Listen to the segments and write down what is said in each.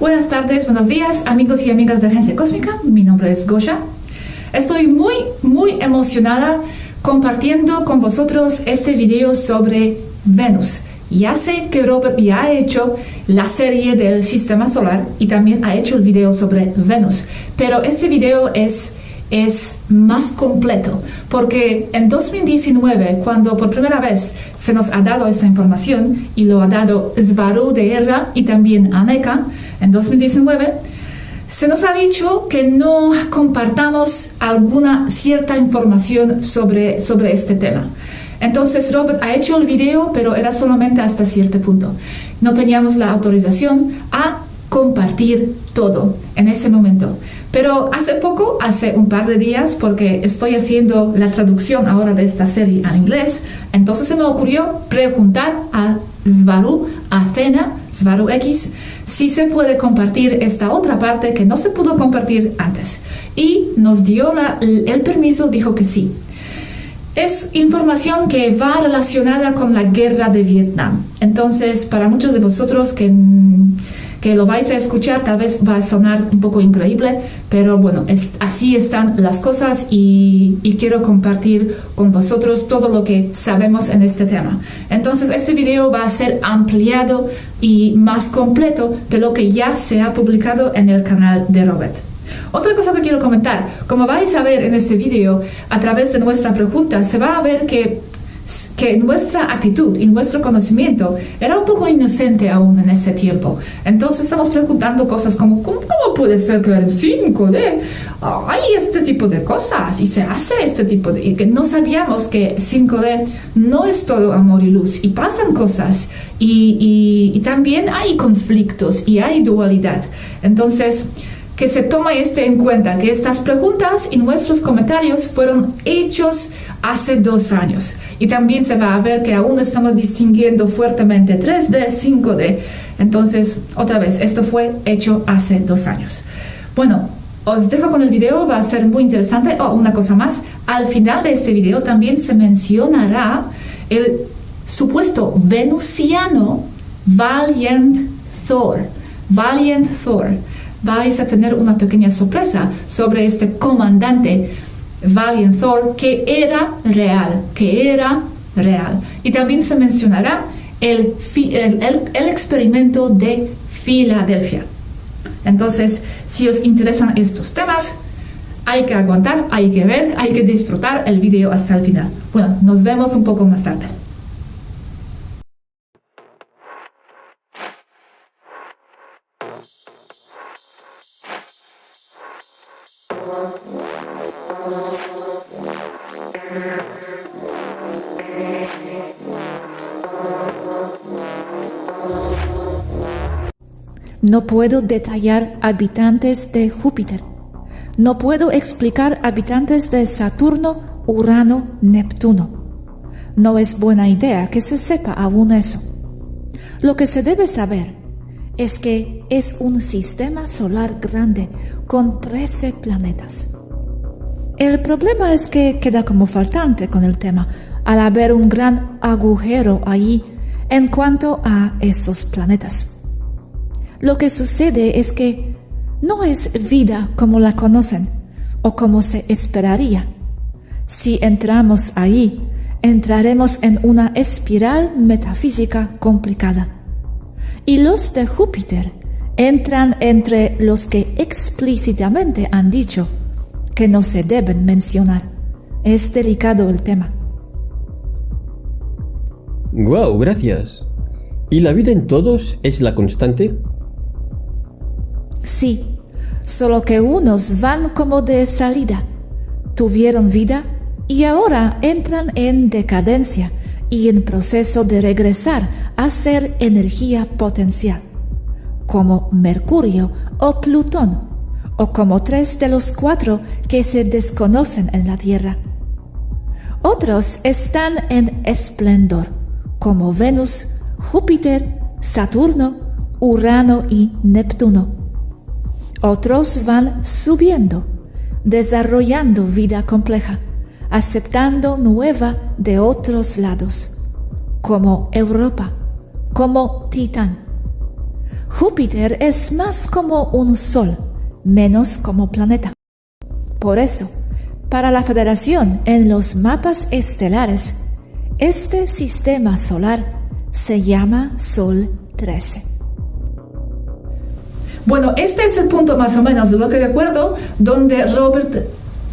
Buenas tardes, buenos días, amigos y amigas de Agencia Cósmica. Mi nombre es Gosha. Estoy muy emocionada compartiendo con vosotros este video sobre Venus. Ya sé que Robert ya ha hecho la serie del Sistema Solar y también ha hecho el video sobre Venus, pero este video es más completo, porque en 2019, cuando por primera vez se nos ha dado esta información, y lo ha dado Svaru de Erra y también Aneka, en 2019, se nos ha dicho que no compartamos alguna cierta información sobre este tema. Entonces Robert ha hecho el video, pero era solamente hasta cierto punto. No teníamos la autorización a compartir todo en ese momento. Pero hace un par de días, porque estoy haciendo la traducción ahora de esta serie al inglés, entonces se me ocurrió preguntar a Svaru, a Athena, Svaru X, si se puede compartir esta otra parte que no se pudo compartir antes. Y nos dio el permiso, dijo que sí. Es información que va relacionada con la guerra de Vietnam. Entonces, para muchos de vosotros que lo vais a escuchar, tal vez va a sonar un poco increíble, pero bueno, así están las cosas y quiero compartir con vosotros todo lo que sabemos en este tema. Entonces, este video va a ser ampliado y más completo de lo que ya se ha publicado en el canal de Robert. Otra cosa que quiero comentar, como vais a ver en este video, a través de nuestra pregunta, se va a ver que nuestra actitud y nuestro conocimiento era un poco inocente aún en ese tiempo. Entonces estamos preguntando cosas como ¿cómo puede ser que en 5D hay este tipo de cosas y se hace este tipo de... y que no sabíamos que 5D no es todo amor y luz y pasan cosas y también hay conflictos y hay dualidad. Entonces, que se tome en cuenta que estas preguntas y nuestros comentarios fueron hechos hace 2 años. Y también se va a ver que aún estamos distinguiendo fuertemente 3D, 5D. Entonces, otra vez, esto fue hecho hace 2 años. Bueno, os dejo con el video, va a ser muy interesante. Una cosa más, al final de este video también se mencionará el supuesto venusiano Valiant Thor. Valiant Thor. Vais a tener una pequeña sorpresa sobre este comandante Valiant Thor que era real. Y también se mencionará el experimento de Filadelfia. Entonces, si os interesan estos temas, hay que aguantar, hay que ver, hay que disfrutar el video hasta el final. Bueno, nos vemos un poco más tarde. No puedo detallar habitantes de Júpiter. No puedo explicar habitantes de Saturno, Urano, Neptuno. No es buena idea que se sepa aún eso. Lo que se debe saber es que es un sistema solar grande con 13 planetas. El problema es que queda como faltante con el tema al haber un gran agujero allí en cuanto a esos planetas. Lo que sucede es que no es vida como la conocen o como se esperaría. Si entramos ahí, entraremos en una espiral metafísica complicada. Y los de Júpiter entran entre los que explícitamente han dicho que no se deben mencionar. Es delicado el tema. ¡Guau! Gracias. ¿Y la vida en todos es la constante? Sí, solo que unos van como de salida. Tuvieron vida y ahora entran en decadencia y en proceso de regresar a ser energía potencial, como Mercurio o Plutón, o como 3 de los 4 que se desconocen en la Tierra. Otros están en esplendor, como Venus, Júpiter, Saturno, Urano y Neptuno. Otros van subiendo, desarrollando vida compleja, aceptando nueva de otros lados, como Europa, como Titán. Júpiter es más como un sol, menos como planeta. Por eso, para la Federación en los mapas estelares, este sistema solar se llama Sol 13. Bueno, este es el punto más o menos de lo que recuerdo donde Robert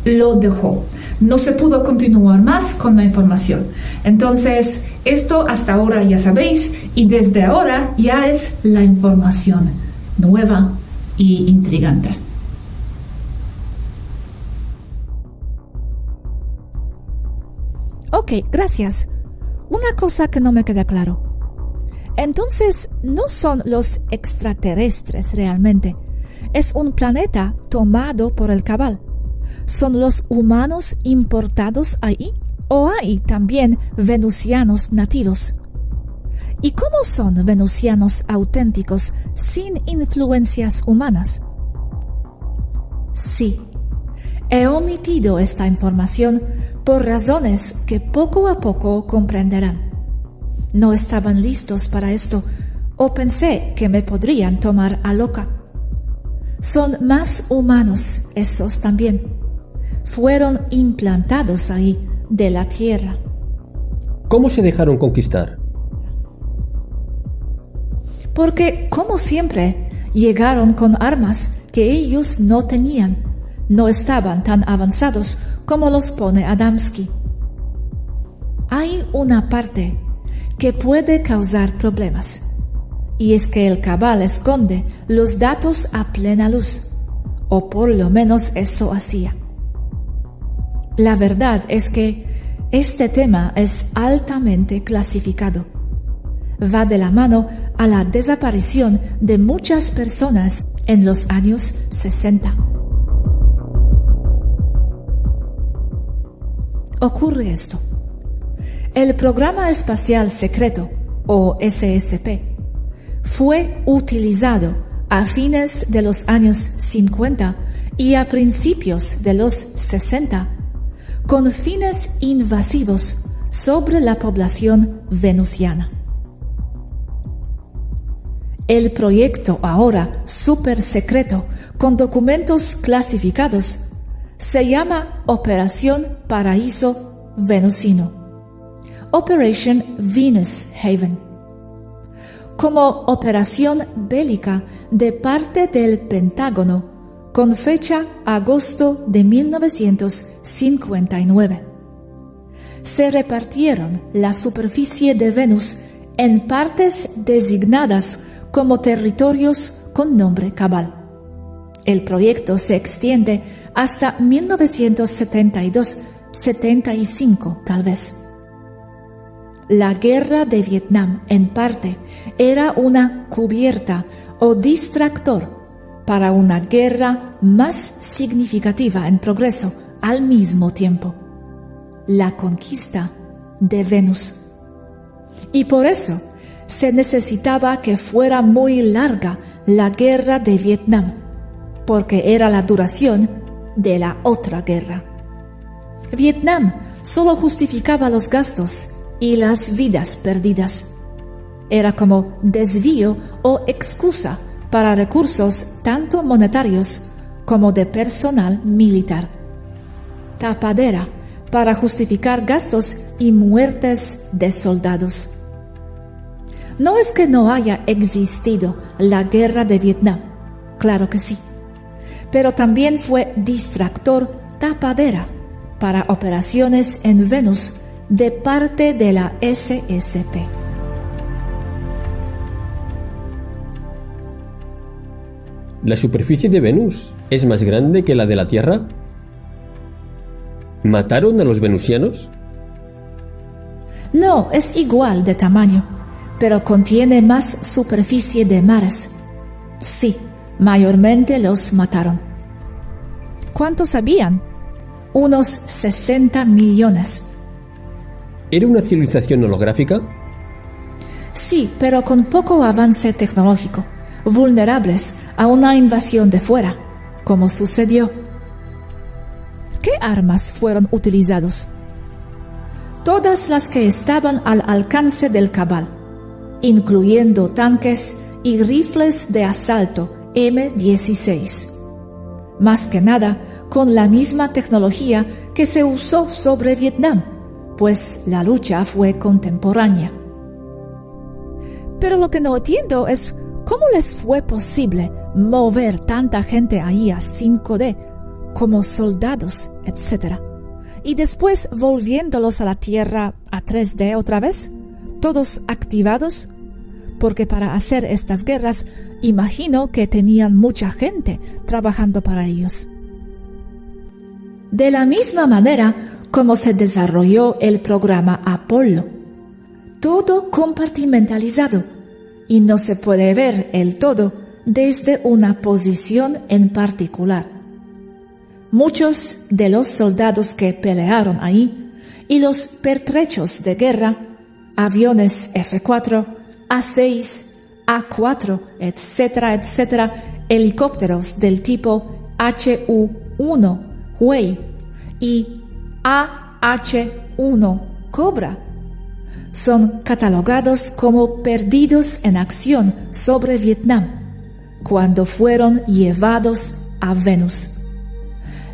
lo dejó. No se pudo continuar más con la información. Entonces, esto hasta ahora ya sabéis, y desde ahora ya es la información nueva y intrigante. Ok, gracias. Una cosa que no me queda claro. Entonces, no son los extraterrestres realmente. Es un planeta tomado por el Cabal. ¿Son los humanos importados ahí? ¿O hay también venusianos nativos? ¿Y cómo son venusianos auténticos sin influencias humanas? Sí, he omitido esta información por razones que poco a poco comprenderán. No estaban listos para esto, o pensé que me podrían tomar a loca. Son más humanos esos también. Fueron implantados ahí, de la Tierra. ¿Cómo se dejaron conquistar? Porque, como siempre, llegaron con armas que ellos no tenían. No estaban tan avanzados como los pone Adamski. Hay una parte que puede causar problemas, y es que el Cabal esconde los datos a plena luz, o por lo menos eso hacía. La verdad es que este tema es altamente clasificado. Va de la mano a la desaparición de muchas personas en los años 60. Ocurre esto. El Programa Espacial Secreto, o SSP, fue utilizado a fines de los años 50 y a principios de los 60 con fines invasivos sobre la población venusiana. El proyecto, ahora súper secreto, con documentos clasificados, se llama Operación Paraíso Venusino, Operation Venus Haven, como operación bélica de parte del Pentágono, con fecha agosto de 1959. Se repartieron la superficie de Venus en partes designadas como territorios con nombre cabal. El proyecto se extiende hasta 1972-75 tal vez. La guerra de Vietnam, en parte, era una cubierta o distractor para una guerra más significativa en progreso al mismo tiempo: la conquista de Venus. Y por eso se necesitaba que fuera muy larga la guerra de Vietnam, porque era la duración de la otra guerra. Vietnam solo justificaba los gastos y las vidas perdidas. Era como desvío o excusa para recursos tanto monetarios como de personal militar. Tapadera para justificar gastos y muertes de soldados. No es que no haya existido la guerra de Vietnam, claro que sí, pero también fue distractor, tapadera para operaciones en Venus de parte de la SSP. ¿La superficie de Venus es más grande que la de la Tierra? ¿Mataron a los venusianos? No, es igual de tamaño, pero contiene más superficie de mares. Sí, mayormente los mataron. ¿Cuántos habían? Unos 60 millones. ¿Era una civilización holográfica? Sí, pero con poco avance tecnológico, vulnerables a una invasión de fuera, como sucedió. ¿Qué armas fueron utilizadas? Todas las que estaban al alcance del Cabal, incluyendo tanques y rifles de asalto M16. Más que nada, con la misma tecnología que se usó sobre Vietnam, pues la lucha fue contemporánea. Pero lo que no entiendo es cómo les fue posible mover tanta gente ahí a 5D, como soldados, etc. Y después volviéndolos a la Tierra a 3D otra vez, todos activados, porque para hacer estas guerras imagino que tenían mucha gente trabajando para ellos. De la misma manera como se desarrolló el programa Apolo, todo compartimentalizado, y no se puede ver el todo desde una posición en particular. Muchos de los soldados que pelearon ahí y los pertrechos de guerra, aviones F-4, A-6, A-4, etcétera, etcétera, helicópteros del tipo HU-1 Huey y AH-1 Cobra, son catalogados como perdidos en acción sobre Vietnam, cuando fueron llevados a Venus.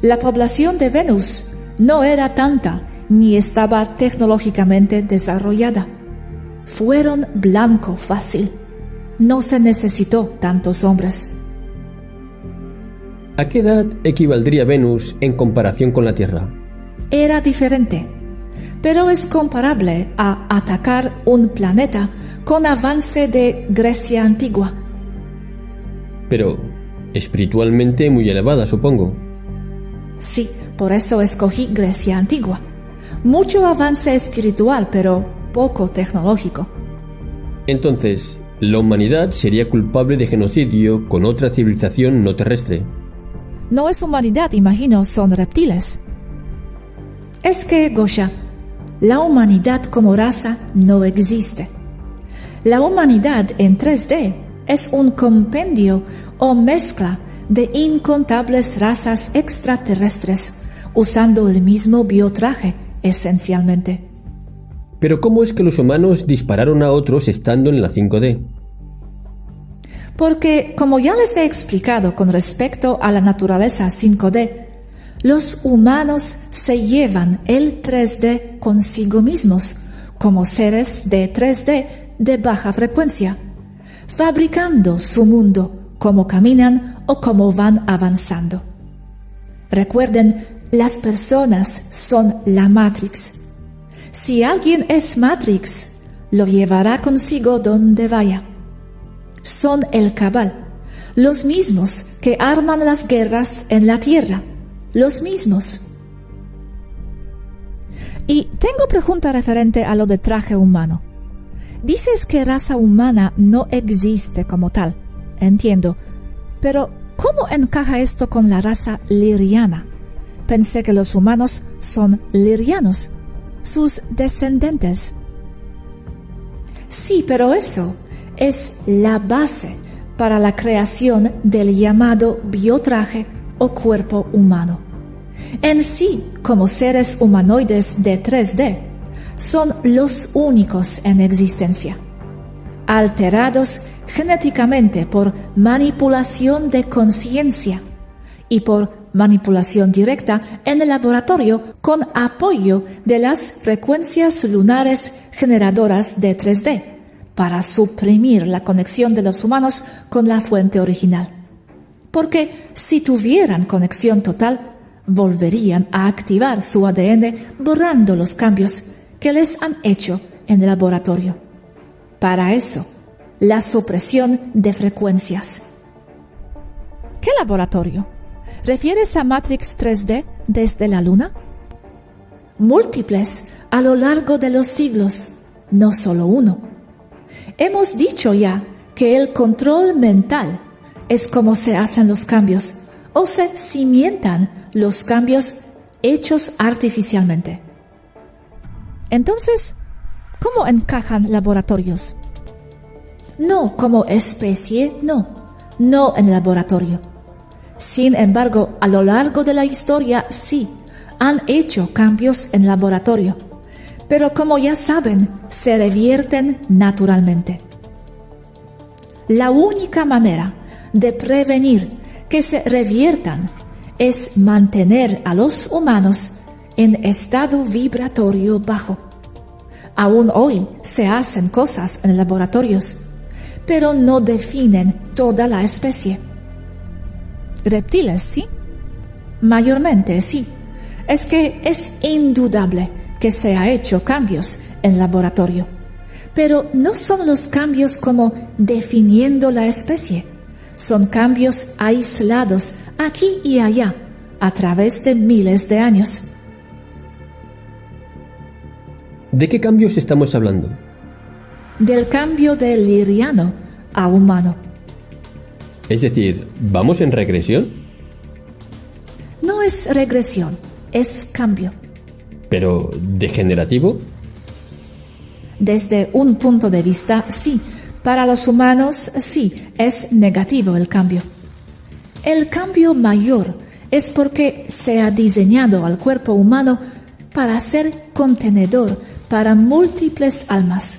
La población de Venus no era tanta ni estaba tecnológicamente desarrollada. Fueron blanco fácil. No se necesitó tantos hombres. ¿A qué edad equivaldría Venus en comparación con la Tierra? Era diferente, pero es comparable a atacar un planeta con avance de Grecia antigua. Pero espiritualmente muy elevada, supongo. Sí, por eso escogí Grecia antigua. Mucho avance espiritual, pero poco tecnológico. Entonces, la humanidad sería culpable de genocidio con otra civilización no terrestre. No es humanidad, imagino, son reptiles. Es que, Gosha, la humanidad como raza no existe. La humanidad en 3D es un compendio o mezcla de incontables razas extraterrestres, usando el mismo biotraje, esencialmente. Pero ¿cómo es que los humanos dispararon a otros estando en la 5D? Porque, como ya les he explicado con respecto a la naturaleza 5D, los humanos se llevan el 3D consigo mismos, como seres de 3D de baja frecuencia, fabricando su mundo como caminan o como van avanzando. Recuerden, las personas son la Matrix. Si alguien es Matrix, lo llevará consigo donde vaya. Son el Cabal, los mismos que arman las guerras en la Tierra, los mismos. Y tengo pregunta referente a lo de traje humano. Dices que raza humana no existe como tal, entiendo, pero ¿cómo encaja esto con la raza liriana? Pensé que los humanos son lirianos, sus descendientes. Sí, pero eso es la base para la creación del llamado biotraje o cuerpo humano. En sí, como seres humanoides de 3D, son los únicos en existencia, alterados genéticamente por manipulación de conciencia y por manipulación directa en el laboratorio con apoyo de las frecuencias lunares generadoras de 3D para suprimir la conexión de los humanos con la fuente original. Porque si tuvieran conexión total, volverían a activar su ADN borrando los cambios que les han hecho en el laboratorio. Para eso, la supresión de frecuencias. ¿Qué laboratorio? ¿Refieres a Matrix 3D desde la Luna? Múltiples a lo largo de los siglos, no solo uno. Hemos dicho ya que el control mental es como se hacen los cambios o se cimientan los cambios hechos artificialmente. Entonces, ¿cómo encajan laboratorios? No como especie, no en el laboratorio. Sin embargo, a lo largo de la historia sí, han hecho cambios en laboratorio, pero como ya saben, se revierten naturalmente. La única manera de prevenir que se reviertan es mantener a los humanos en estado vibratorio bajo. Aún hoy se hacen cosas en laboratorios, pero no definen toda la especie. ¿Reptiles, sí? Mayormente sí. Es que es indudable que se ha hecho cambios en laboratorio, pero no son los cambios como definiendo la especie. Son cambios aislados aquí y allá a través de miles de años. ¿De qué cambios estamos hablando? Del cambio de liriano a humano. Es decir, ¿vamos en regresión? No es regresión, es cambio. ¿Pero degenerativo? Desde un punto de vista, sí. Para los humanos, sí, es negativo el cambio. El cambio mayor es porque se ha diseñado al cuerpo humano para ser contenedor para múltiples almas,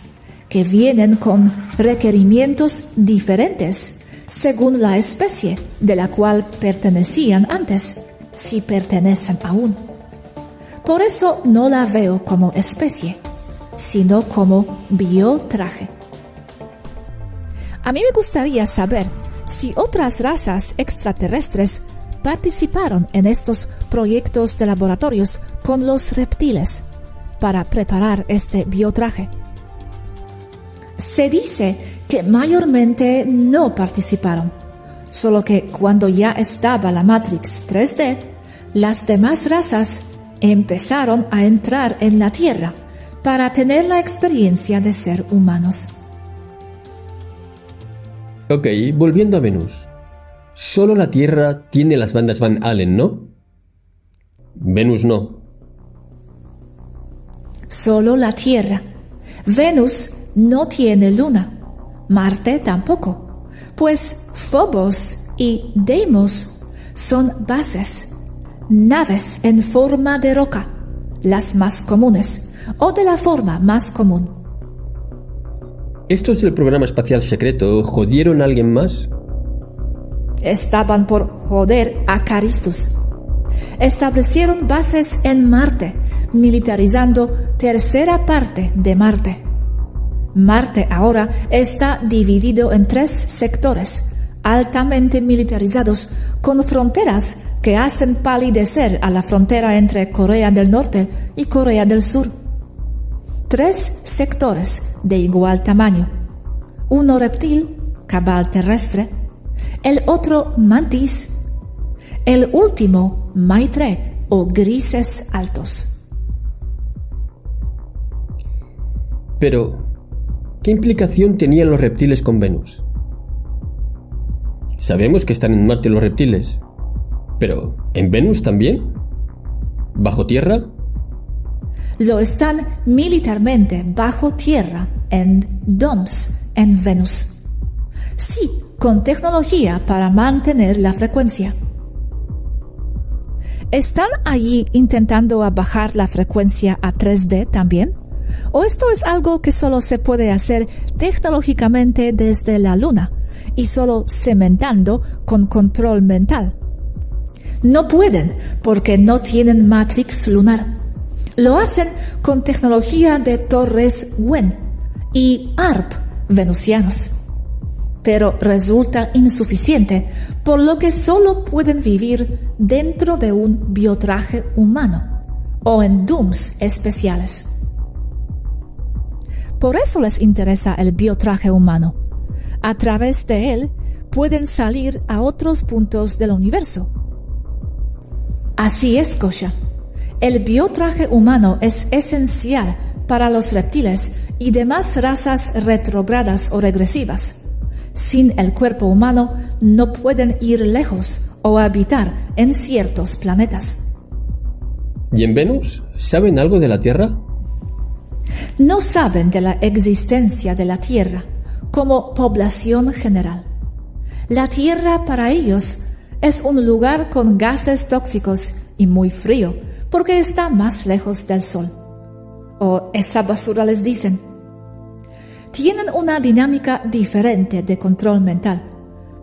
que vienen con requerimientos diferentes según la especie de la cual pertenecían antes, si pertenecen aún. Por eso no la veo como especie, sino como biotraje. A mí me gustaría saber si otras razas extraterrestres participaron en estos proyectos de laboratorios con los reptiles para preparar este biotraje. Se dice que mayormente no participaron, solo que cuando ya estaba la Matrix 3D, las demás razas empezaron a entrar en la Tierra para tener la experiencia de ser humanos. Ok, volviendo a Venus. Solo la Tierra tiene las bandas Van Allen, ¿no? Venus no. Solo la Tierra. Venus no tiene luna. Marte tampoco. Pues Phobos y Deimos son bases, naves en forma de roca, las más comunes, o de la forma más común. ¿Estos del programa espacial secreto jodieron a alguien más? Estaban por joder a Caristus. Establecieron bases en Marte, militarizando tercera parte de Marte. Marte ahora está dividido en 3 sectores, altamente militarizados, con fronteras que hacen palidecer a la frontera entre Corea del Norte y Corea del Sur. 3 sectores de igual tamaño. Uno reptil, cabal terrestre, el otro mantis, el último maitre o grises altos. Pero, ¿qué implicación tenían los reptiles con Venus? Sabemos que están en Marte los reptiles, pero ¿en Venus también? ¿Bajo tierra? Lo están militarmente bajo tierra en DOMS en Venus. Sí, con tecnología para mantener la frecuencia. ¿Están allí intentando bajar la frecuencia a 3D también? ¿O esto es algo que solo se puede hacer tecnológicamente desde la Luna y solo cementando con control mental? No pueden porque no tienen Matrix lunar. Lo hacen con tecnología de torres WEN y ARP venusianos. Pero resulta insuficiente, por lo que solo pueden vivir dentro de un biotraje humano o en DOMS especiales. Por eso les interesa el biotraje humano. A través de él pueden salir a otros puntos del universo. Así es, Gosha. El biotraje humano es esencial para los reptiles y demás razas retrógradas o regresivas. Sin el cuerpo humano no pueden ir lejos o habitar en ciertos planetas. ¿Y en Venus? ¿Saben algo de la Tierra? No saben de la existencia de la Tierra como población general. La Tierra para ellos es un lugar con gases tóxicos y muy frío, porque está más lejos del Sol. O esa basura les dicen. tienen una dinámica diferente de control mental,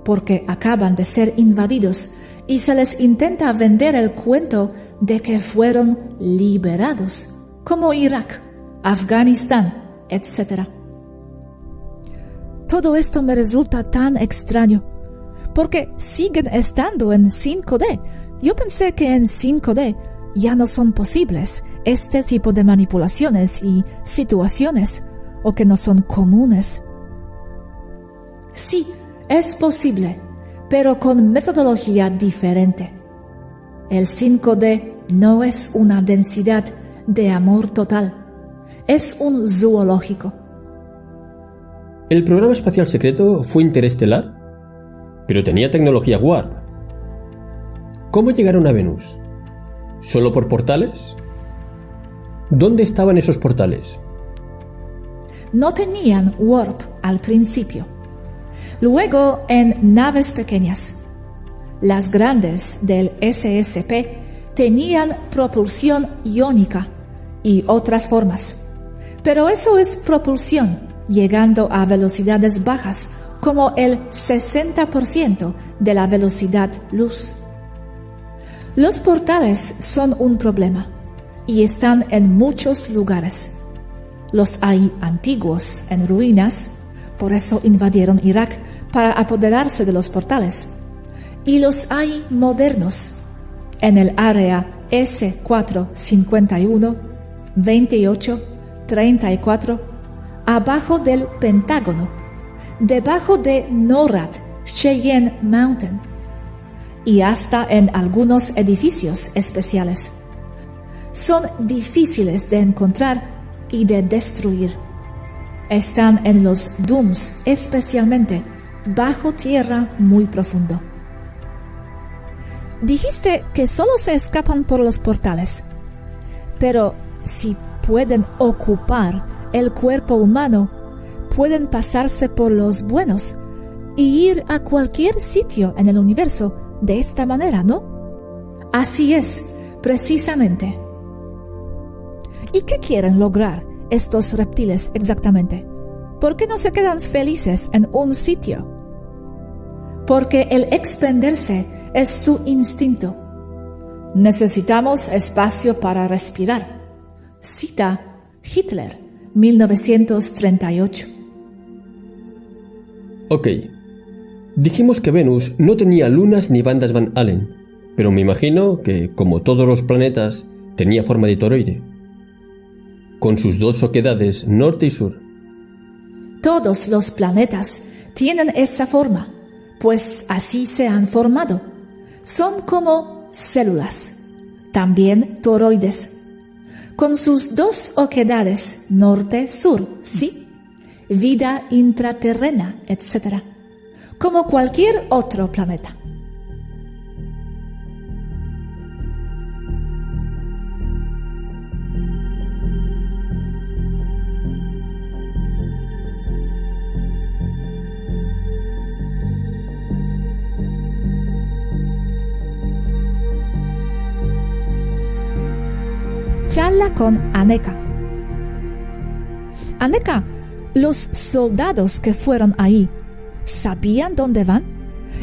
porque acaban de ser invadidos y se les intenta vender el cuento de que fueron liberados, como Irak, Afganistán, etc. Todo esto me resulta tan extraño, porque siguen estando en 5D. Yo pensé que en 5D ya no son posibles este tipo de manipulaciones y situaciones, o que no son comunes. Sí, es posible, pero con metodología diferente. El 5D no es una densidad de amor total, es un zoológico. El programa espacial secreto fue interestelar, pero tenía tecnología Warp. ¿Cómo llegaron a Venus? ¿Solo por portales? ¿Dónde estaban esos portales? No tenían Warp al principio. Luego en naves pequeñas. Las grandes del SSP tenían propulsión iónica y otras formas. Pero eso es propulsión, llegando a velocidades bajas, como el 60% de la velocidad luz. Los portales son un problema y están en muchos lugares. Los hay antiguos en ruinas, por eso invadieron Irak para apoderarse de los portales. Y los hay modernos, en el área S451, 28, 34, abajo del Pentágono, debajo de NORAD, Cheyenne Mountain, y hasta en algunos edificios especiales. Son difíciles de encontrar y de destruir. Están en los dooms, especialmente bajo tierra muy profundo. Dijiste que solo se escapan por los portales, pero si pueden ocupar el cuerpo humano, pueden pasarse por los buenos y ir a cualquier sitio en el universo de esta manera, ¿no? Así es, precisamente. ¿Y qué quieren lograr estos reptiles exactamente? ¿Por qué no se quedan felices en un sitio? Porque el expandirse es su instinto. Necesitamos espacio para respirar. Cita Hitler, 1938. Ok. Dijimos que Venus no tenía lunas ni bandas Van Allen, pero me imagino que, como todos los planetas, tenía forma de toroide, con sus dos oquedades norte y sur. Todos los planetas tienen esa forma, pues así se han formado. Son como células, también toroides, con sus dos oquedades norte-sur, ¿sí? Vida intraterrena, etc., como cualquier otro planeta. Charla con Aneka. Aneka, los soldados que fueron ahí, ¿sabían dónde van?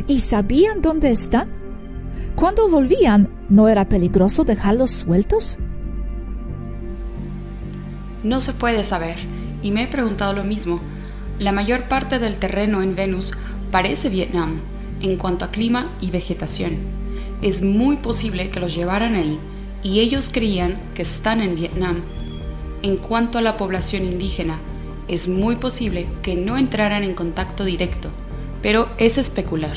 ¿Y sabían dónde están? Cuando volvían, ¿no era peligroso dejarlos sueltos? No se puede saber, y me he preguntado lo mismo. La mayor parte del terreno en Venus parece Vietnam, en cuanto a clima y vegetación. Es muy posible que los llevaran ahí, y ellos creían que están en Vietnam. En cuanto a la población indígena, es muy posible que no entraran en contacto directo, pero es especular.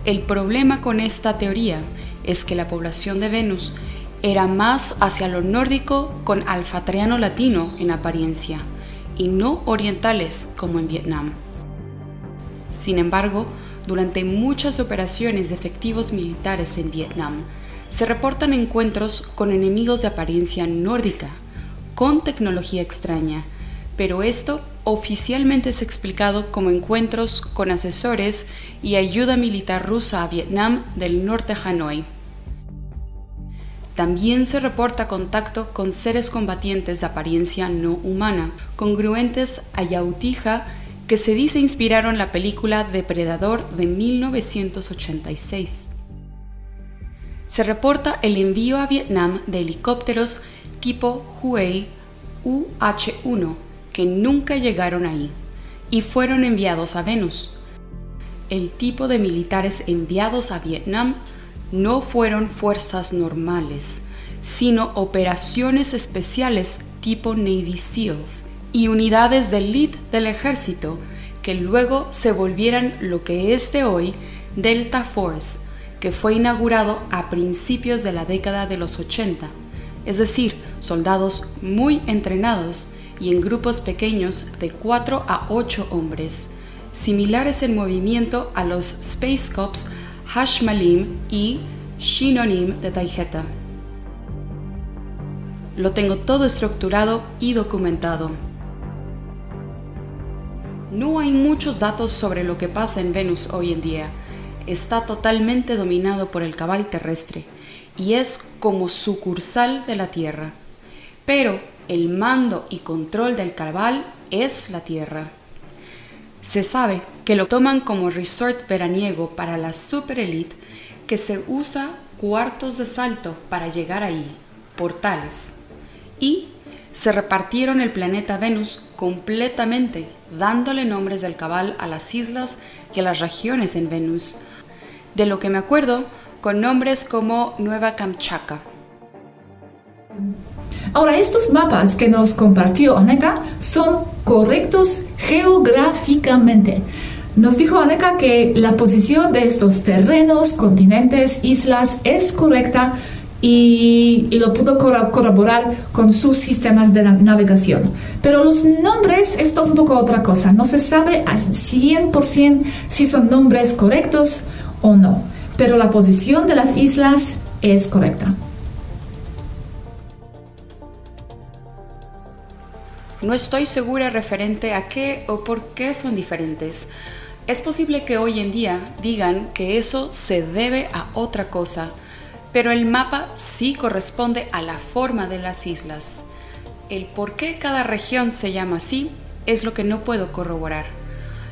El problema con esta teoría es que la población de Venus era más hacia lo nórdico con alfatriano latino en apariencia, y no orientales como en Vietnam. Sin embargo, durante muchas operaciones de efectivos militares en Vietnam, se reportan encuentros con enemigos de apariencia nórdica, con tecnología extraña, pero esto oficialmente es explicado como encuentros con asesores y ayuda militar rusa a Vietnam del norte de Hanoi. También se reporta contacto con seres combatientes de apariencia no humana, congruentes a Yautja, que se dice inspiraron la película Depredador de 1986. Se reporta el envío a Vietnam de helicópteros tipo Huey UH-1 que nunca llegaron ahí y fueron enviados a Venus. El tipo de militares enviados a Vietnam no fueron fuerzas normales, sino operaciones especiales tipo Navy SEALs y unidades de élite del ejército que luego se volvieran lo que es de hoy Delta Force, que fue inaugurado a principios de la década de los 80, es decir, soldados muy entrenados y en grupos pequeños de 4 a 8 hombres, similares en movimiento a los Space Corps Hashmalim y Shinonim de Taijeta. Lo tengo todo estructurado y documentado. No hay muchos datos sobre lo que pasa en Venus hoy en día. Está totalmente dominado por el cabal terrestre y es como sucursal de la Tierra. Pero el mando y control del cabal es la Tierra. Se sabe que lo toman como resort veraniego para la superélite, que se usa cuartos de salto para llegar ahí, portales. Y se repartieron el planeta Venus completamente, dándole nombres del cabal a las islas y a las regiones en Venus. De lo que me acuerdo, con nombres como Nueva Kamchatka. Ahora, estos mapas que nos compartió Aneka son correctos geográficamente. Nos dijo Aneka que la posición de estos terrenos, continentes, islas es correcta y lo pudo corroborar con sus sistemas de navegación. Pero los nombres, esto es un poco otra cosa. No se sabe al 100% si son nombres correctos o no. Pero la posición de las islas es correcta. No estoy segura referente a qué o por qué son diferentes. Es posible que hoy en día digan que eso se debe a otra cosa, pero el mapa sí corresponde a la forma de las islas. El por qué cada región se llama así es lo que no puedo corroborar.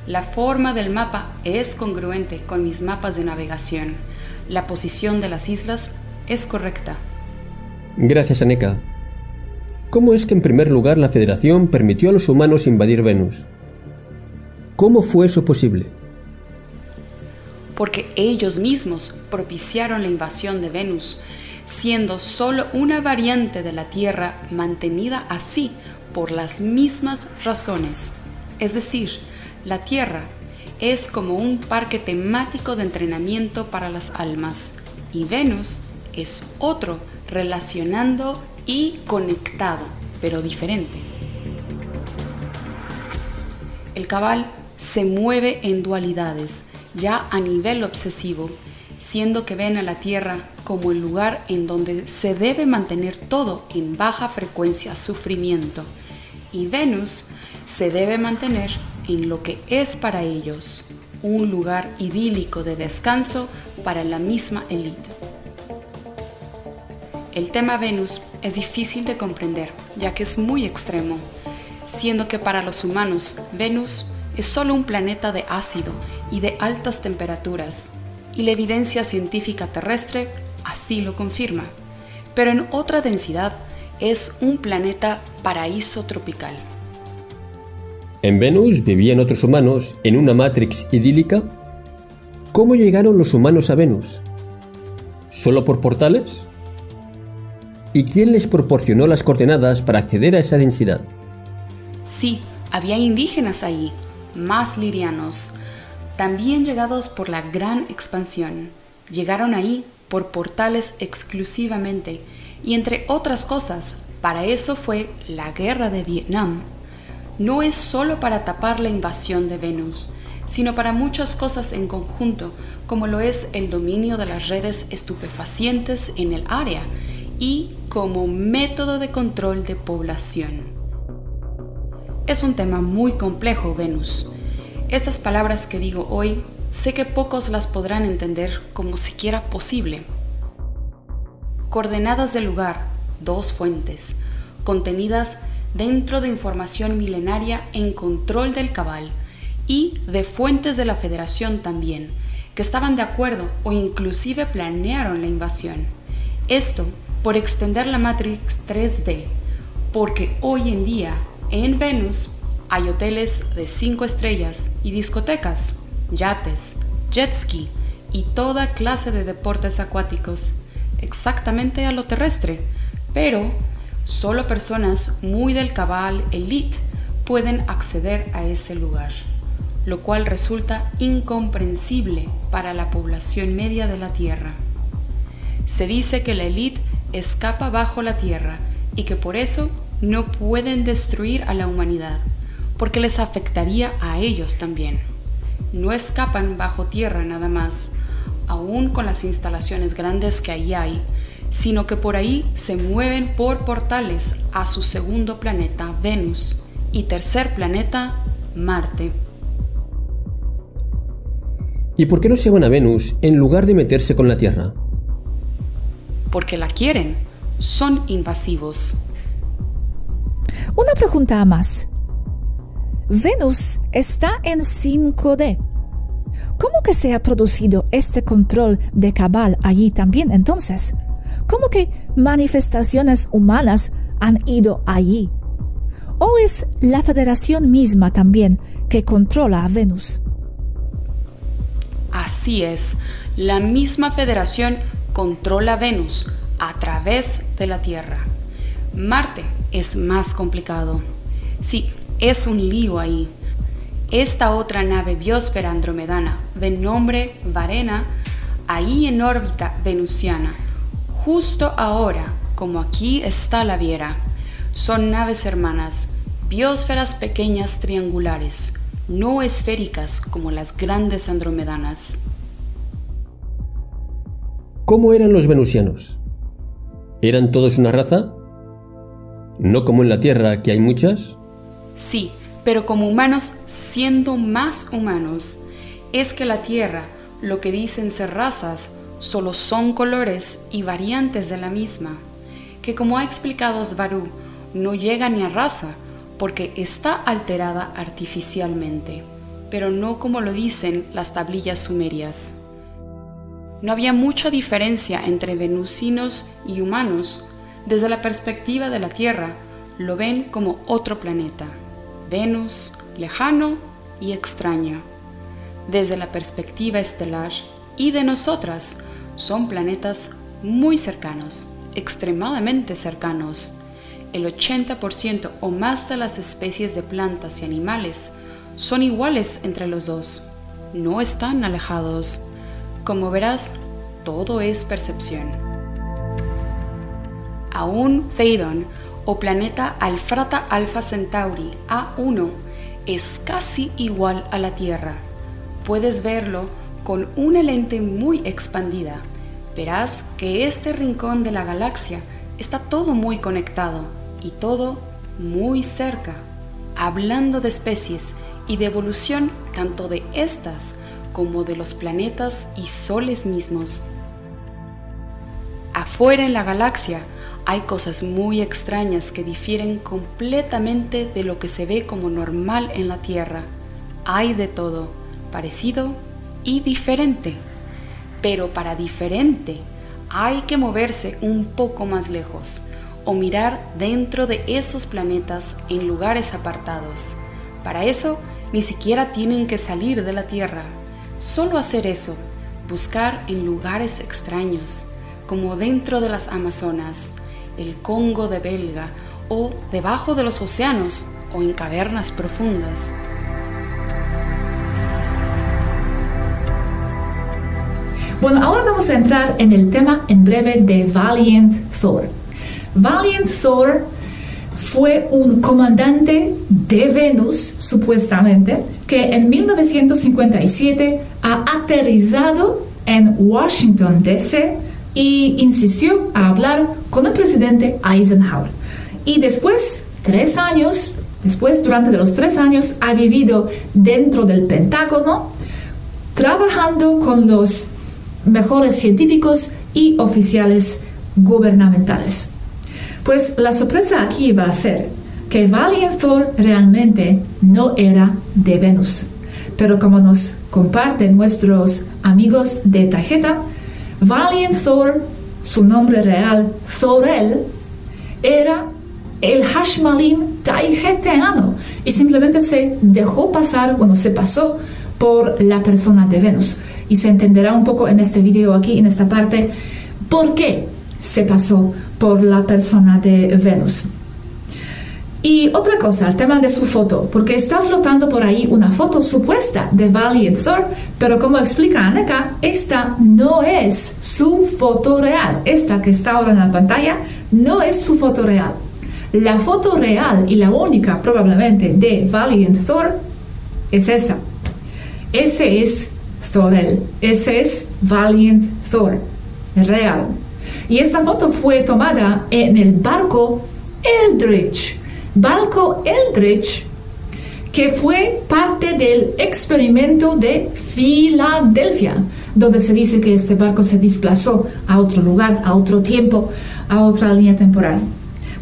La forma del mapa es congruente con mis mapas de navegación. La posición de las islas es correcta. Gracias, Aneka. ¿Cómo es que en primer lugar la Federación permitió a los humanos invadir Venus? ¿Cómo fue eso posible? Porque ellos mismos propiciaron la invasión de Venus, siendo solo una variante de la Tierra mantenida así por las mismas razones. Es decir, la Tierra es como un parque temático de entrenamiento para las almas y Venus es otro relacionando y conectado, pero diferente. El cabal se mueve en dualidades, ya a nivel obsesivo, siendo que ven a la Tierra como el lugar en donde se debe mantener todo en baja frecuencia sufrimiento, y Venus se debe mantener en lo que es para ellos, un lugar idílico de descanso para la misma élite. El tema Venus es difícil de comprender, ya que es muy extremo, siendo que para los humanos Venus es solo un planeta de ácido y de altas temperaturas, y la evidencia científica terrestre así lo confirma, pero en otra densidad es un planeta paraíso tropical. ¿En Venus vivían otros humanos en una Matrix idílica? ¿Cómo llegaron los humanos a Venus? ¿Solo por portales? ¿Y quién les proporcionó las coordenadas para acceder a esa densidad? Sí, había indígenas ahí, más lirianos, también llegados por la gran expansión. Llegaron ahí por portales exclusivamente, y entre otras cosas, para eso fue la guerra de Vietnam. No es solo para tapar la invasión de Venus, sino para muchas cosas en conjunto, como lo es el dominio de las redes estupefacientes en el área y como método de control de población. Es un tema muy complejo, Venus. Estas palabras que digo hoy, sé que pocos las podrán entender como siquiera posible. coordenadas del lugar, 2 fuentes, contenidas dentro de información milenaria en control del Cabal y de fuentes de la Federación también, que estaban de acuerdo o inclusive planearon la invasión. Esto por extender la Matrix 3D, porque hoy en día en Venus hay hoteles de 5 estrellas y discotecas, yates, jet ski y toda clase de deportes acuáticos, exactamente a lo terrestre, pero solo personas muy del Cabal elite pueden acceder a ese lugar, lo cual resulta incomprensible para la población media de la Tierra. Se dice que la élite escapa bajo la Tierra y que por eso no pueden destruir a la humanidad, porque les afectaría a ellos también. No escapan bajo tierra nada más, aún con las instalaciones grandes que ahí hay, sino que por ahí se mueven por portales a su segundo planeta, Venus, y tercer planeta, Marte. ¿Y por qué no se van a Venus en lugar de meterse con la Tierra? Porque la quieren, son invasivos. Una pregunta más. Venus está en 5D. ¿Cómo que se ha producido este control de Cabal allí también entonces? ¿Cómo que manifestaciones humanas han ido allí? ¿O es la Federación misma también que controla a Venus? Así es, la misma Federación controla Venus a través de la Tierra. Marte es más complicado. Sí, es un lío ahí. Esta otra nave biosfera andromedana, de nombre Varena, ahí en órbita venusiana, justo ahora, como aquí está la Viera, son naves hermanas, biosferas pequeñas triangulares, no esféricas como las grandes andromedanas. ¿Cómo eran los venusianos? ¿Eran todos una raza? ¿No como en la Tierra, que hay muchas? Sí, pero como humanos siendo más humanos. Es que la Tierra, lo que dicen ser razas, solo son colores y variantes de la misma, que como ha explicado Svaru, no llega ni a raza, porque está alterada artificialmente, pero no como lo dicen las tablillas sumerias. No había mucha diferencia entre venusinos y humanos. Desde la perspectiva de la Tierra, lo ven como otro planeta, Venus, lejano y extraño. Desde la perspectiva estelar y de nosotras, son planetas muy cercanos, extremadamente cercanos. El 80% o más de las especies de plantas y animales son iguales entre los dos, no están alejados. Como verás, todo es percepción. Aún Phaidon, o planeta Alfrata Alpha Centauri A1, es casi igual a la Tierra. Puedes verlo con una lente muy expandida. Verás que este rincón de la galaxia está todo muy conectado y todo muy cerca. Hablando de especies y de evolución tanto de estas como de los planetas y soles mismos. Afuera en la galaxia hay cosas muy extrañas que difieren completamente de lo que se ve como normal en la Tierra. Hay de todo, parecido y diferente. Pero para diferente hay que moverse un poco más lejos o mirar dentro de esos planetas en lugares apartados. Para eso ni siquiera tienen que salir de la Tierra. Solo hacer eso, buscar en lugares extraños, como dentro de las Amazonas, el Congo de Belga, o debajo de los océanos, o en cavernas profundas. Bueno, ahora vamos a entrar en el tema en breve de Valiant Thor. Valiant Thor fue un comandante de Venus, supuestamente, que en 1957 ha aterrizado en Washington, D.C. y insistió a hablar con el presidente Eisenhower. Y después, durante los 3 años, ha vivido dentro del Pentágono, trabajando con los mejores científicos y oficiales gubernamentales. Pues la sorpresa aquí va a ser que Valiant Thor realmente no era de Venus. Pero como nos comparten nuestros amigos de Taijeta, Valiant Thor, su nombre real, Thor-El, era el Hashmalim taijeteano y simplemente se dejó pasar, se pasó por la persona de Venus. Y se entenderá un poco en este video aquí, en esta parte, por qué se pasó por la persona de Venus. Y otra cosa, el tema de su foto, porque está flotando por ahí una foto supuesta de Valiant Thor, pero como explica Aneka, esta no es su foto real. Esta que está ahora en la pantalla no es su foto real. La foto real y la única probablemente de Valiant Thor es esa. Ese es Thor-El. Ese es Valiant Thor, real. Y esta foto fue tomada en el barco Eldridge. Barco Eldridge, que fue parte del experimento de Filadelfia, donde se dice que este barco se desplazó a otro lugar, a otro tiempo, a otra línea temporal.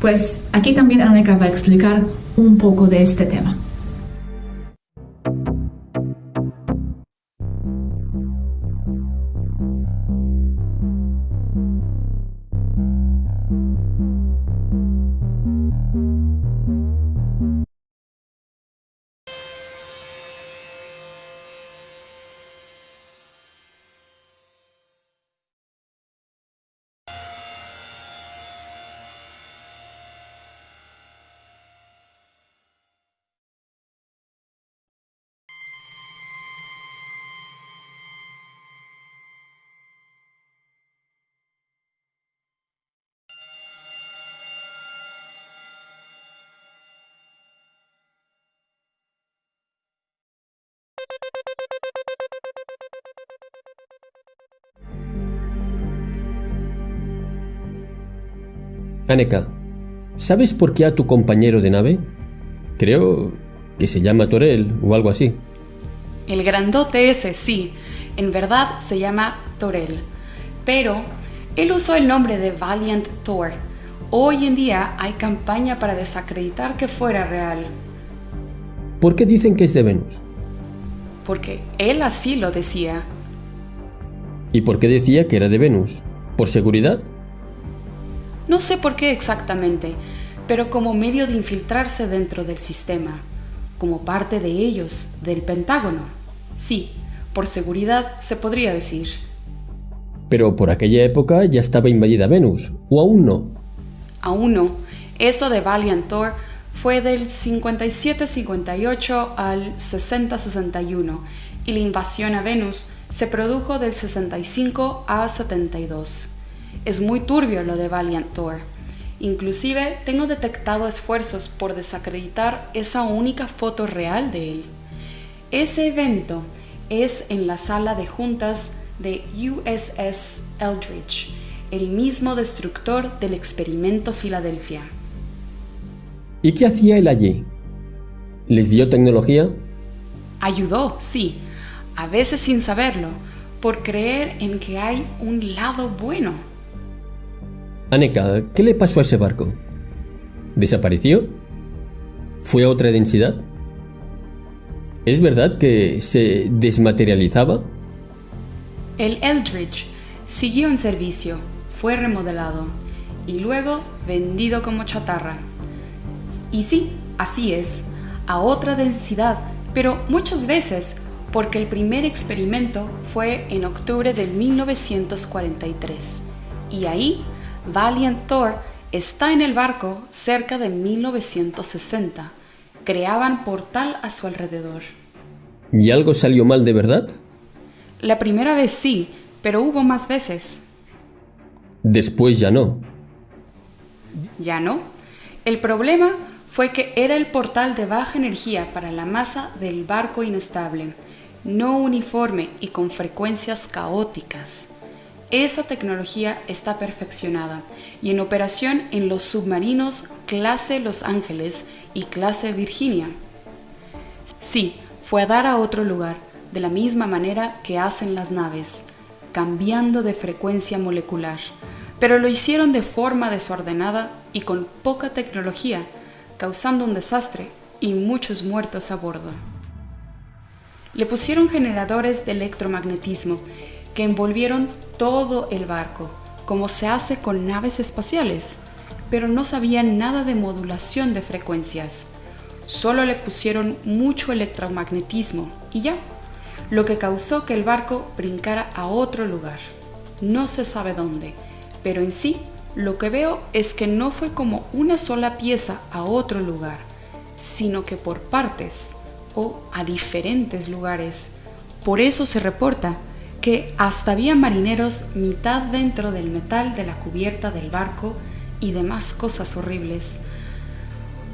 Pues aquí también Aneka va a explicar un poco de este tema. Aneka, ¿sabes por qué a tu compañero de nave? Creo que se llama Thor-El o algo así. El grandote ese, sí, en verdad se llama Thor-El, pero él usó el nombre de Valiant Thor. Hoy en día hay campaña para desacreditar que fuera real. ¿Por qué dicen que es de Venus? Porque él así lo decía. ¿Y por qué decía que era de Venus? ¿Por seguridad? No sé por qué exactamente, pero como medio de infiltrarse dentro del sistema, como parte de ellos, del Pentágono. Sí, por seguridad se podría decir. Pero por aquella época ya estaba invadida Venus, ¿o aún no? Aún no. Eso de Valiant Thor fue del 57-58 al 60-61 y la invasión a Venus se produjo del 65 a 72. Es muy turbio lo de Valiant Thor. Inclusive tengo detectado esfuerzos por desacreditar esa única foto real de él. Ese evento es en la sala de juntas de USS Eldridge, el mismo destructor del experimento Filadelfia. ¿Y qué hacía él allí? ¿Les dio tecnología? Ayudó, sí, a veces sin saberlo, por creer en que hay un lado bueno. Aneka, ¿qué le pasó a ese barco? ¿Desapareció? ¿Fue a otra densidad? ¿Es verdad que se desmaterializaba? El Eldridge siguió en servicio, fue remodelado y luego vendido como chatarra. Y sí, así es, a otra densidad, pero muchas veces porque el primer experimento fue en octubre de 1943 y ahí Valiant Thor está en el barco cerca de 1960. Creaban portal a su alrededor. ¿Y algo salió mal de verdad? La primera vez sí, pero hubo más veces. Después ya no. ¿Ya no? El problema fue que era el portal de baja energía para la masa del barco inestable, no uniforme y con frecuencias caóticas. Esa tecnología está perfeccionada y en operación en los submarinos clase Los Ángeles y clase Virginia. Sí, fue a dar a otro lugar, de la misma manera que hacen las naves, cambiando de frecuencia molecular, pero lo hicieron de forma desordenada y con poca tecnología, causando un desastre y muchos muertos a bordo. Le pusieron generadores de electromagnetismo que envolvieron todo el barco, como se hace con naves espaciales, pero no sabían nada de modulación de frecuencias. Solo le pusieron mucho electromagnetismo y ya, lo que causó que el barco brincara a otro lugar. No se sabe dónde, pero en sí lo que veo es que no fue como una sola pieza a otro lugar, sino que por partes o a diferentes lugares. Por eso se reporta que hasta había marineros mitad dentro del metal de la cubierta del barco y demás cosas horribles.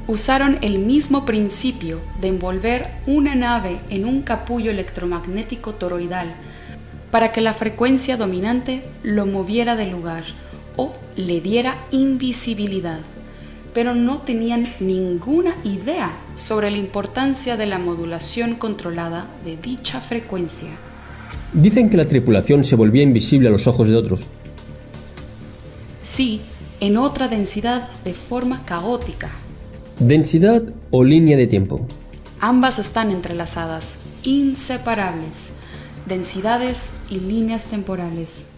Usaron el mismo principio de envolver una nave en un capullo electromagnético toroidal para que la frecuencia dominante lo moviera del lugar o le diera invisibilidad, pero no tenían ninguna idea sobre la importancia de la modulación controlada de dicha frecuencia. Dicen que la tripulación se volvía invisible a los ojos de otros. Sí, en otra densidad de forma caótica. ¿Densidad o línea de tiempo? Ambas están entrelazadas, inseparables, densidades y líneas temporales.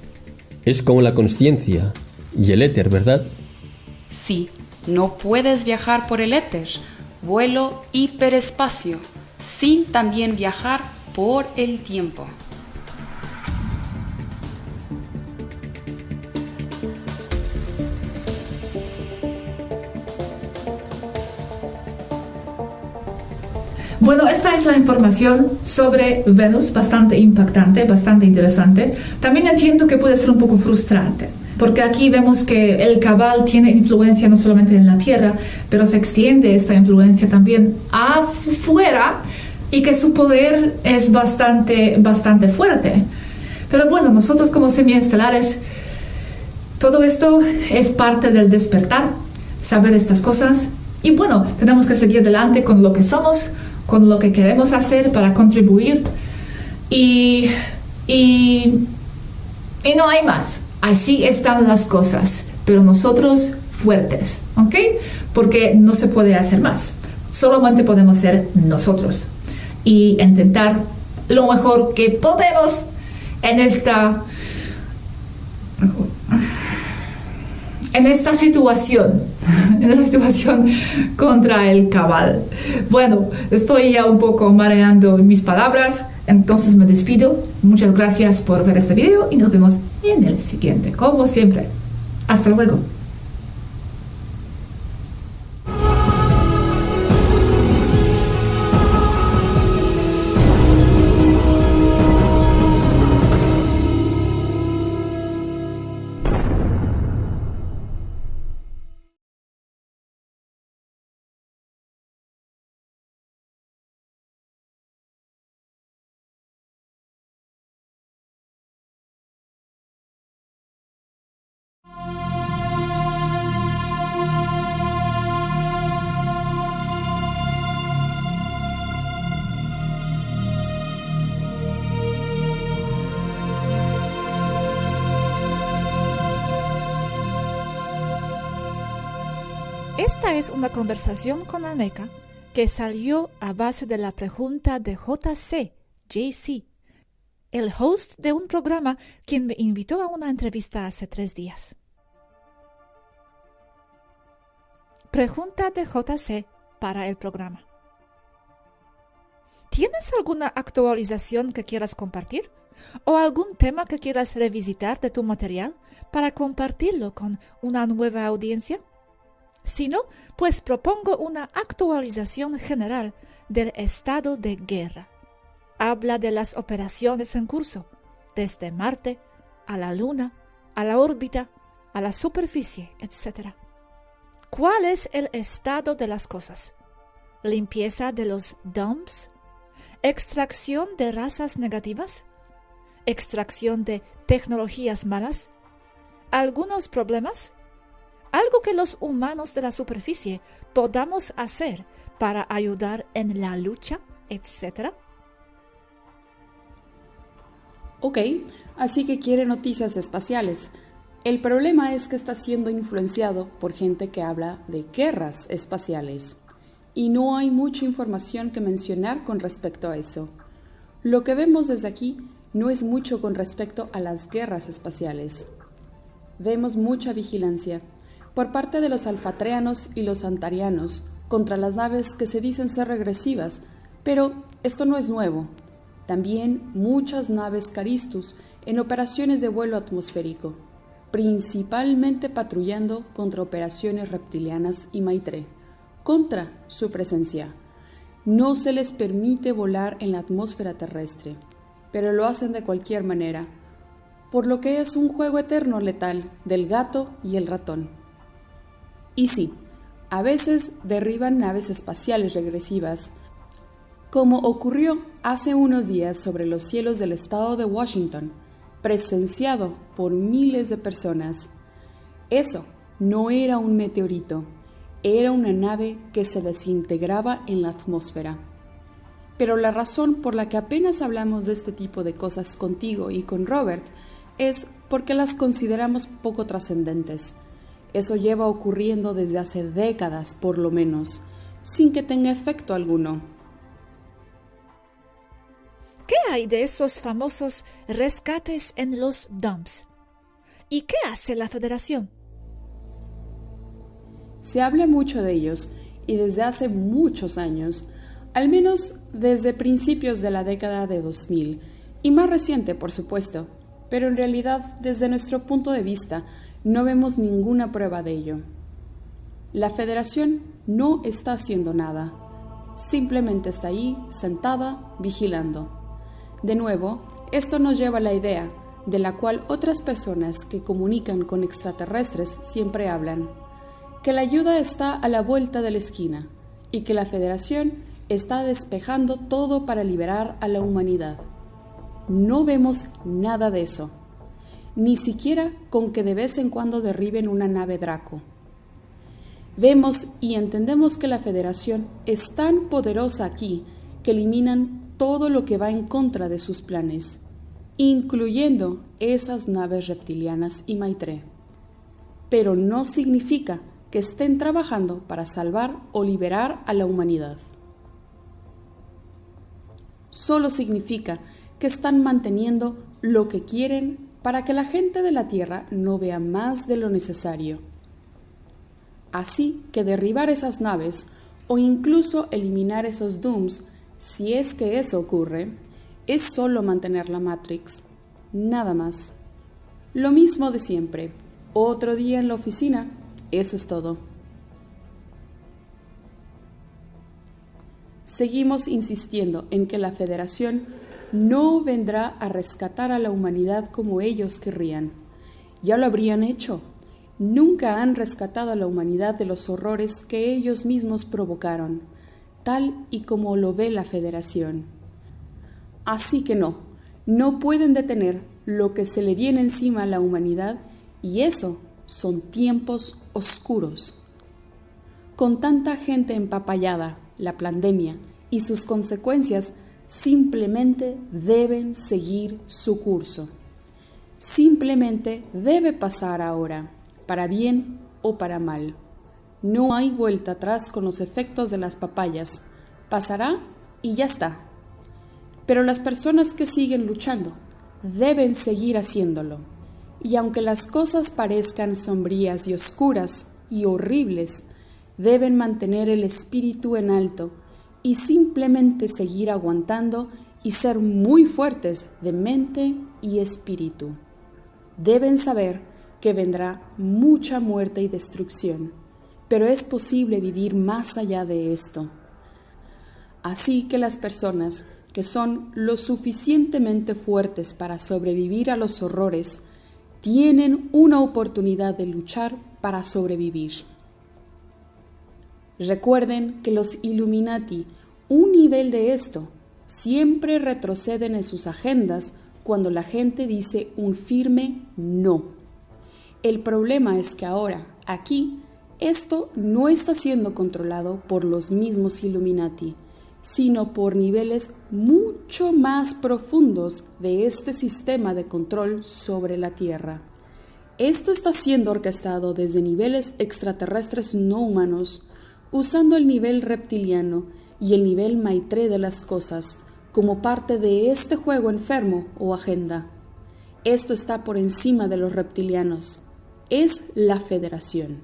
Es como la consciencia y el éter, ¿verdad? Sí, no puedes viajar por el éter, vuelo hiperespacio, sin también viajar por el tiempo. Bueno, esta es la información sobre Venus, bastante impactante, bastante interesante. También entiendo que puede ser un poco frustrante, porque aquí vemos que el cabal tiene influencia no solamente en la Tierra, pero se extiende esta influencia también afuera y que su poder es bastante fuerte. Pero bueno, nosotros como semiestelares, todo esto es parte del despertar, saber estas cosas. Y bueno, tenemos que seguir adelante con lo que somos, con lo que queremos hacer para contribuir y no hay más. Así están las cosas, pero nosotros fuertes, ¿ok? Porque no se puede hacer más. Solamente podemos ser nosotros y intentar lo mejor que podemos en esta situación, contra el cabal. Bueno, estoy ya un poco mareando mis palabras, entonces me despido. Muchas gracias por ver este video y nos vemos en el siguiente, como siempre. Hasta luego. Esta es una conversación con Aneka que salió a base de la pregunta de JC, el host de un programa quien me invitó a una entrevista hace 3 días. Pregunta de JC para el programa. ¿Tienes alguna actualización que quieras compartir? ¿O algún tema que quieras revisitar de tu material para compartirlo con una nueva audiencia? Si no, pues propongo una actualización general del estado de guerra. Habla de las operaciones en curso, desde Marte, a la Luna, a la órbita, a la superficie, etc. ¿Cuál es el estado de las cosas? ¿Limpieza de los dumps? ¿Extracción de razas negativas? ¿Extracción de tecnologías malas? ¿Algunos problemas? ¿Algo que los humanos de la superficie podamos hacer para ayudar en la lucha, etcétera? Ok, así que quiere noticias espaciales. El problema es que está siendo influenciado por gente que habla de guerras espaciales. Y no hay mucha información que mencionar con respecto a eso. Lo que vemos desde aquí no es mucho con respecto a las guerras espaciales. Vemos mucha vigilancia por parte de los alfatreanos y los antarianos contra las naves que se dicen ser regresivas, pero esto no es nuevo. También muchas naves Caristus en operaciones de vuelo atmosférico, principalmente patrullando contra operaciones reptilianas y Maitre, contra su presencia. No se les permite volar en la atmósfera terrestre, pero lo hacen de cualquier manera, por lo que es un juego eterno letal del gato y el ratón. Y sí, a veces derriban naves espaciales regresivas, como ocurrió hace unos días sobre los cielos del estado de Washington, presenciado por miles de personas. Eso no era un meteorito, era una nave que se desintegraba en la atmósfera. Pero la razón por la que apenas hablamos de este tipo de cosas contigo y con Robert es porque las consideramos poco trascendentes. Eso lleva ocurriendo desde hace décadas, por lo menos, sin que tenga efecto alguno. ¿Qué hay de esos famosos rescates en los dumps? ¿Y qué hace la Federación? Se habla mucho de ellos y desde hace muchos años, al menos desde principios de la década de 2000 y más reciente, por supuesto, pero en realidad desde nuestro punto de vista no vemos ninguna prueba de ello. La Federación no está haciendo nada, simplemente está ahí, sentada, vigilando. De nuevo, esto nos lleva a la idea de la cual otras personas que comunican con extraterrestres siempre hablan, que la ayuda está a la vuelta de la esquina y que la Federación está despejando todo para liberar a la humanidad. No vemos nada de eso, ni siquiera con que de vez en cuando derriben una nave Draco. Vemos y entendemos que la Federación es tan poderosa aquí que eliminan todo lo que va en contra de sus planes, incluyendo esas naves reptilianas y Maitre. Pero no significa que estén trabajando para salvar o liberar a la humanidad. Solo significa que están manteniendo lo que quieren para que la gente de la Tierra no vea más de lo necesario. Así que derribar esas naves o incluso eliminar esos dooms, si es que eso ocurre, es solo mantener la Matrix, nada más. Lo mismo de siempre, otro día en la oficina, eso es todo. Seguimos insistiendo en que la Federación no vendrá a rescatar a la humanidad como ellos querrían. Ya lo habrían hecho. Nunca han rescatado a la humanidad de los horrores que ellos mismos provocaron, tal y como lo ve la Federación. Así que no pueden detener lo que se le viene encima a la humanidad, y eso son tiempos oscuros. Con tanta gente empapallada, la pandemia y sus consecuencias simplemente deben seguir su curso. Simplemente debe pasar ahora, para bien o para mal. No hay vuelta atrás con los efectos de las papayas. Pasará y ya está. Pero las personas que siguen luchando deben seguir haciéndolo. Y aunque las cosas parezcan sombrías y oscuras y horribles, deben mantener el espíritu en alto y simplemente seguir aguantando y ser muy fuertes de mente y espíritu. Deben saber que vendrá mucha muerte y destrucción, pero es posible vivir más allá de esto. Así que las personas que son lo suficientemente fuertes para sobrevivir a los horrores tienen una oportunidad de luchar para sobrevivir. Recuerden que los Illuminati, un nivel de esto, siempre retroceden en sus agendas cuando la gente dice un firme no. El problema es que ahora, aquí, esto no está siendo controlado por los mismos Illuminati, sino por niveles mucho más profundos de este sistema de control sobre la Tierra. Esto está siendo orquestado desde niveles extraterrestres no humanos, usando el nivel reptiliano y el nivel Maitré de las cosas como parte de este juego enfermo o agenda. Esto está por encima de los reptilianos. Es la Federación.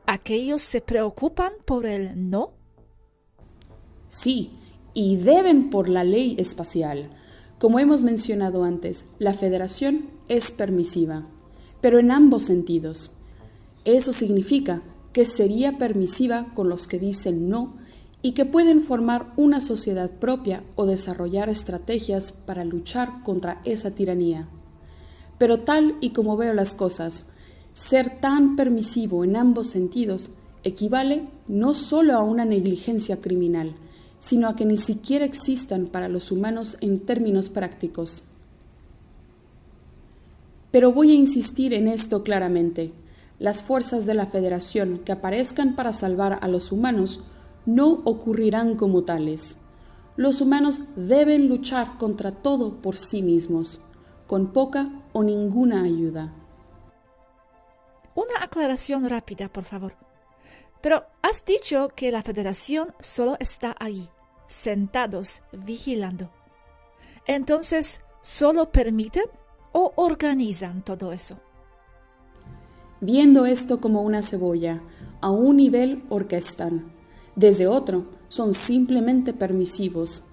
¿Aquellos se preocupan por el no? Sí, y deben por la ley espacial. Como hemos mencionado antes, la Federación es permisiva, pero en ambos sentidos. Eso significa que sería permisiva con los que dicen no y que pueden formar una sociedad propia o desarrollar estrategias para luchar contra esa tiranía. Pero tal y como veo las cosas, ser tan permisivo en ambos sentidos equivale no solo a una negligencia criminal, sino a que ni siquiera existan para los humanos en términos prácticos. Pero voy a insistir en esto claramente. Las fuerzas de la Federación que aparezcan para salvar a los humanos no ocurrirán como tales. Los humanos deben luchar contra todo por sí mismos, con poca o ninguna ayuda. Una aclaración rápida, por favor. Pero has dicho que la Federación solo está ahí, sentados, vigilando. Entonces, ¿solo permiten o organizan todo eso? Viendo esto como una cebolla, a un nivel orquestan. Desde otro, son simplemente permisivos.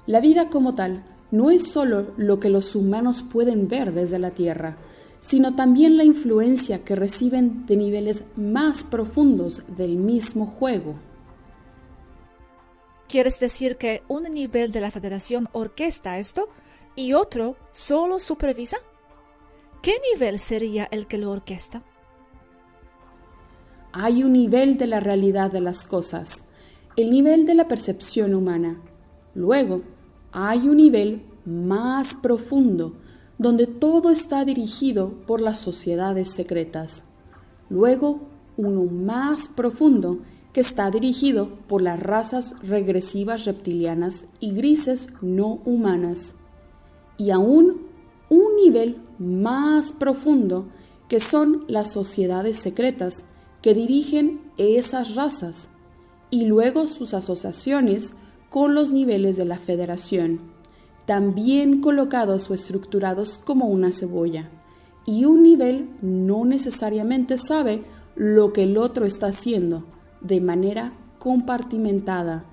La vida como tal no es solo lo que los humanos pueden ver desde la Tierra, sino también la influencia que reciben de niveles más profundos del mismo juego. ¿Quieres decir que un nivel de la Federación orquesta esto y otro solo supervisa? ¿Qué nivel sería el que lo orquesta? Hay un nivel de la realidad de las cosas, el nivel de la percepción humana. Luego, hay un nivel más profundo, donde todo está dirigido por las sociedades secretas. Luego, uno más profundo, que está dirigido por las razas regresivas reptilianas y grises no humanas. Y aún un nivel más profundo, que son las sociedades secretas que dirigen esas razas, y luego sus asociaciones con los niveles de la Federación, también colocados o estructurados como una cebolla, y un nivel no necesariamente sabe lo que el otro está haciendo de manera compartimentada.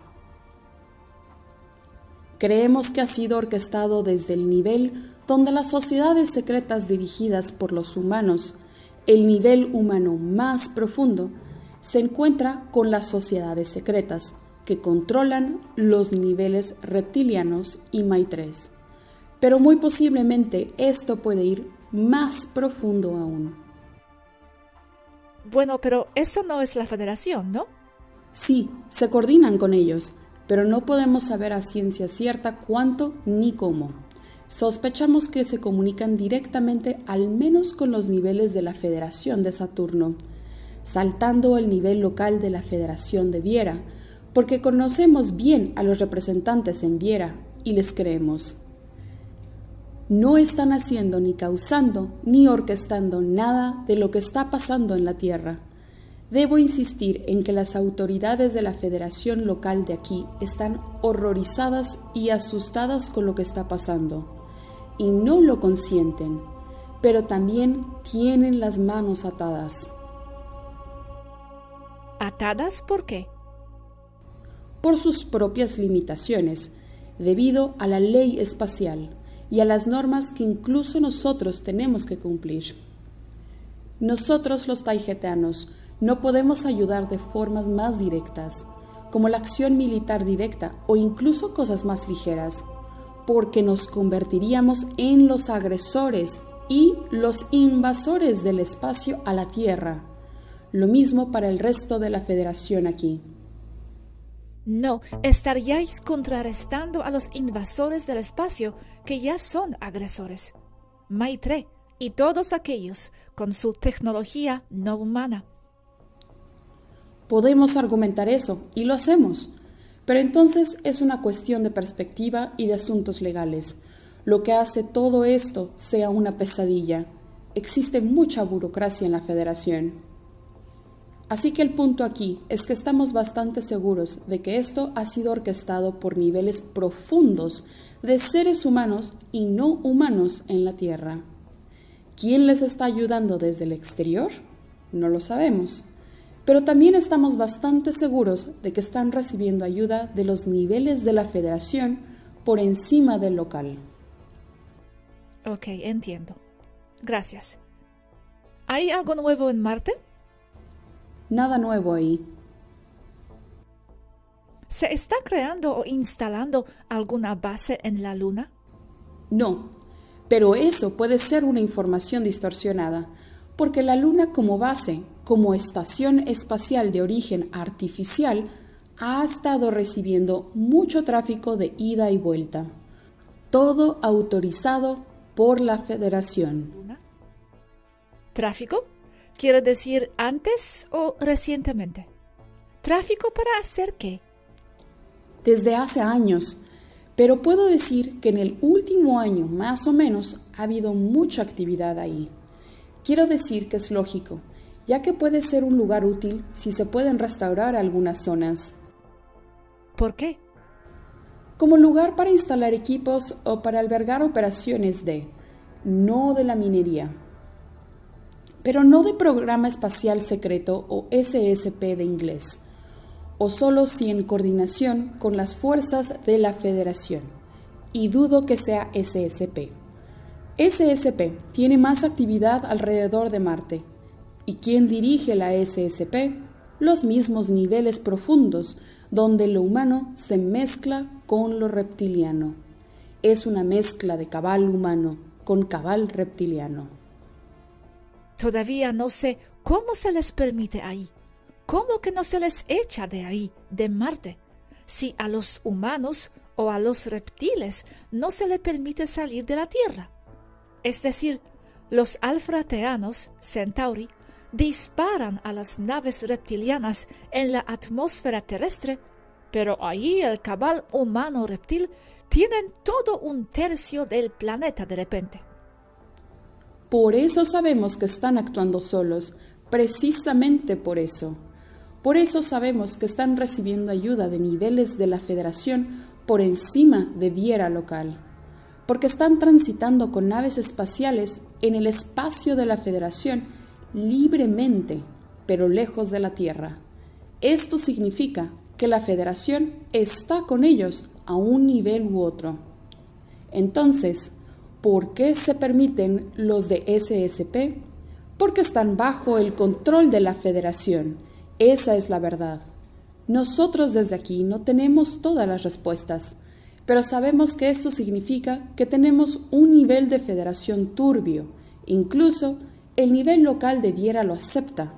Creemos que ha sido orquestado desde el nivel donde las sociedades secretas dirigidas por los humanos, el nivel humano más profundo, se encuentra con las sociedades secretas que controlan los niveles reptilianos y Maitrés. Pero muy posiblemente esto puede ir más profundo aún. Bueno, pero eso no es la Federación, ¿no? Sí, se coordinan con ellos, pero no podemos saber a ciencia cierta cuánto ni cómo. Sospechamos que se comunican directamente al menos con los niveles de la Federación de Saturno, saltando el nivel local de la Federación de Viera, porque conocemos bien a los representantes en Viera y les creemos. No están haciendo ni causando ni orquestando nada de lo que está pasando en la Tierra. Debo insistir en que las autoridades de la Federación local de aquí están horrorizadas y asustadas con lo que está pasando, y no lo consienten, pero también tienen las manos atadas. ¿Atadas por qué? Por sus propias limitaciones, debido a la ley espacial y a las normas que incluso nosotros tenemos que cumplir. Nosotros los taijetanos no podemos ayudar de formas más directas, como la acción militar directa o incluso cosas más ligeras, porque nos convertiríamos en los agresores y los invasores del espacio a la Tierra. Lo mismo para el resto de la Federación aquí. No, estaríais contrarrestando a los invasores del espacio que ya son agresores. Maitré y todos aquellos con su tecnología no humana. Podemos argumentar eso, y lo hacemos, pero entonces es una cuestión de perspectiva y de asuntos legales. lo que hace todo esto sea una pesadilla. Existe mucha burocracia en la Federación. Así que el punto aquí es que estamos bastante seguros de que esto ha sido orquestado por niveles profundos de seres humanos y no humanos en la Tierra. ¿Quién les está ayudando desde el exterior? No lo sabemos, pero también estamos bastante seguros de que están recibiendo ayuda de los niveles de la Federación por encima del local. Ok, entiendo. Gracias. ¿Hay algo nuevo en Marte? Nada nuevo ahí. ¿Se está creando o instalando alguna base en la Luna? No, pero eso puede ser una información distorsionada, porque la Luna como base, como estación espacial de origen artificial, ha estado recibiendo mucho tráfico de ida y vuelta. Todo autorizado por la Federación. ¿Tráfico? ¿Quiere decir antes o recientemente? ¿Tráfico para hacer qué? Desde hace años, pero puedo decir que en el último año más o menos ha habido mucha actividad ahí. Quiero decir que es lógico, ya que puede ser un lugar útil si se pueden restaurar algunas zonas. ¿Por qué? Como lugar para instalar equipos o para albergar operaciones no de la minería, pero no de Programa Espacial Secreto o SSP de inglés, o solo si en coordinación con las fuerzas de la Federación, y dudo que sea SSP. SSP tiene más actividad alrededor de Marte, y ¿quién dirige la SSP? Los mismos niveles profundos, donde lo humano se mezcla con lo reptiliano. Es una mezcla de cabal humano con cabal reptiliano. Todavía no sé cómo se les permite ahí. ¿Cómo que no se les echa de ahí, de Marte? Si a los humanos o a los reptiles no se les permite salir de la Tierra. Es decir, los alfrateanos, Centauri, disparan a las naves reptilianas en la atmósfera terrestre, pero ahí el cabal humano-reptil tienen todo un tercio del planeta de repente. Por eso sabemos que están actuando solos, precisamente por eso. Por eso sabemos que están recibiendo ayuda de niveles de la Federación por encima de Viera local, porque están transitando con naves espaciales en el espacio de la Federación libremente, pero lejos de la Tierra. Esto significa que la Federación está con ellos a un nivel u otro. Entonces, ¿por qué se permiten los de SSP? Porque están bajo el control de la Federación. Esa es la verdad. Nosotros desde aquí no tenemos todas las respuestas, pero sabemos que esto significa que tenemos un nivel de Federación turbio. Incluso el nivel local de Viera lo acepta.